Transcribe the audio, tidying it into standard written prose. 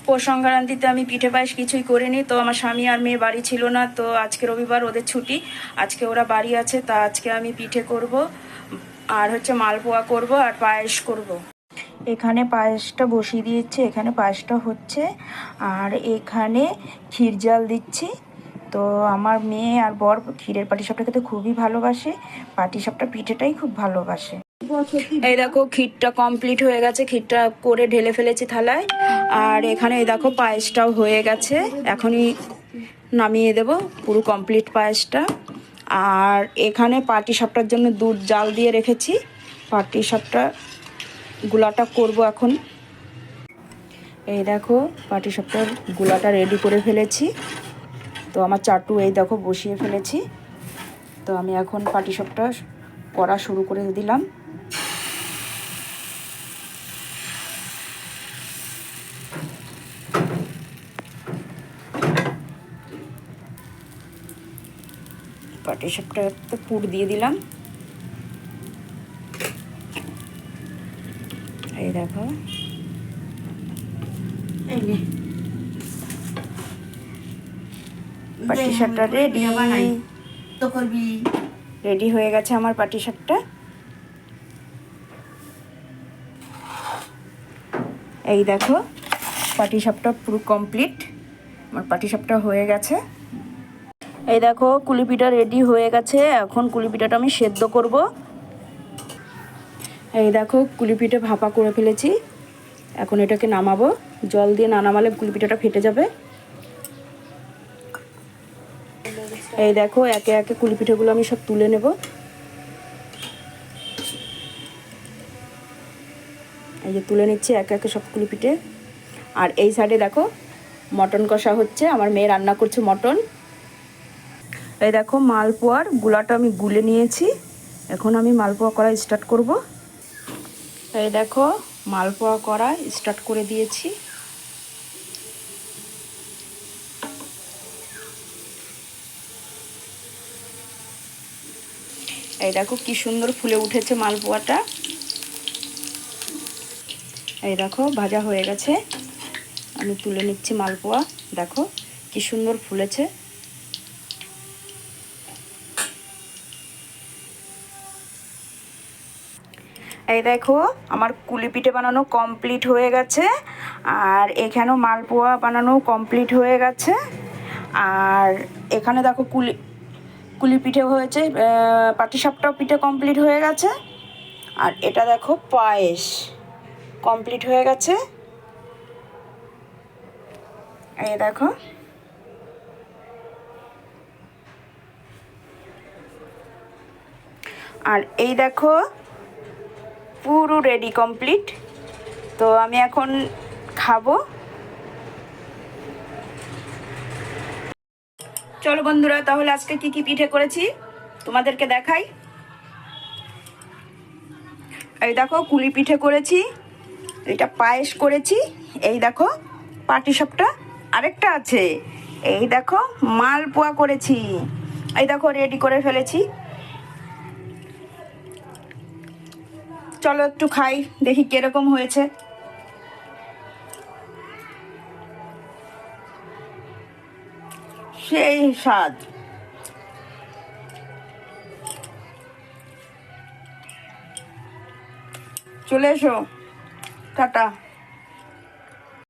পৌষ সংক্রান্তিতে আমি পিঠে পায়েস কিছুই করিনি। তো আমার স্বামী আর মেয়ে বাড়ি ছিল না, তো আজকে রবিবার, ওদের ছুটি, আজকে ওরা বাড়ি আছে। তা আজকে আমি পিঠে করব, আর হচ্ছে মালপোয়া করব আর পায়েস করব। এখানে পায়েসটা বসিয়ে দিয়েছি, এখানে পায়েসটা হচ্ছে, আর এখানে ক্ষীর জাল দিচ্ছি। তো আমার মেয়ে আর বর ক্ষীরের পাটিসাপটা খেতে খুবই ভালোবাসে, পাটিসাপটা পিঠেটাই খুব ভালোবাসে। এই দেখো ক্ষীরটা কমপ্লিট হয়ে গেছে, ক্ষীরটা করে ঢেলে ফেলেছি থালায়। আর এখানে এই দেখো পায়েসটাও হয়ে গেছে, এখনই নামিয়ে দেব পুরো কমপ্লিট পায়েসটা। আর এখানে পাটিসাপটার জন্য দুধ জাল দিয়ে রেখেছি, পাটিসাপটা গুলাটা করব এখন। এই দেখো পাটিসাপটার গুলাটা রেডি করে ফেলেছি। তো আমার চাটু এই দেখো বসিয়ে ফেলেছি। তো আমি এখন পাটিসাপটা করা শুরু করে দিলাম। পাটিসাপটা তো পুর দিয়ে দিলাম, এই দেখো। পাটিসাপটা রেডি, রেডি হয়ে গেছে আমার পাটিসাপটা। এই দেখো পাটিসাপটা পুরো কমপ্লিট, আমার পাটিসাপটা হয়ে গেছে। এই দেখো কুলিপিঠা রেডি হয়ে গেছে, এখন কুলিপিঠাটা আমি সেদ্ধ করব। এই দেখো কুলিপিঠা ভাপা করে ফেলেছি, এখন এটাকে নামাবো। জল দিয়ে না নামালে কুলিপিঠাটা ফেটে যাবে। এই দেখো একে একে কুলিপিঠাগুলো আমি সব তুলে নেব। এই যে তুলে নিচ্ছি একে একে সব কুলিপিঠে। আর এই সাইডে দেখো মটন কষা হচ্ছে, আমার মেয়ে রান্না করছে মটন। এই দেখো মালপোয়ার গুলাটা আমি গুলে নিয়েছি, এখন আমি মালপোয়া করা স্টার্ট করব। এই দেখো মালপোয়া করা স্টার্ট করে দিয়েছি। এই দেখো কি সুন্দর ফুলে উঠেছে মালপোয়াটা। এই দেখো ভাজা হয়ে গেছে, আমি তুলে নিচ্ছি মালপোয়া। দেখো কি সুন্দর ফুলেছে। এই দেখো আমার কুলিপিঠে বানানো কমপ্লিট হয়ে গেছে, আর এখানেও মালপোয়া বানানো কমপ্লিট হয়ে গেছে। আর এখানে দেখো কুলি পিঠে হয়েছে, পাটিসাপটাও পিঠে কমপ্লিট হয়ে গেছে। আর এটা দেখো পায়েস কমপ্লিট হয়ে গেছে, এই দেখো। আর এই দেখো পুরো রেডি কমপ্লিট। তো আমি এখন খাবো। চলো বন্ধুরা, তাহলে আজকে কি কি পিঠে করেছি তোমাদেরকে দেখাই। এই দেখো কুলি পিঠে করেছি, এটা পায়েস করেছি, এই দেখো পাটিসাপটা আরেকটা আছে, এই দেখো মালপোয়া করেছি, এই দেখো রেডি করে ফেলেছি। চলো একটু খাই, দেখি কিরকম হয়েছে। সেই স্বাদ। চলে এসো, টাটা।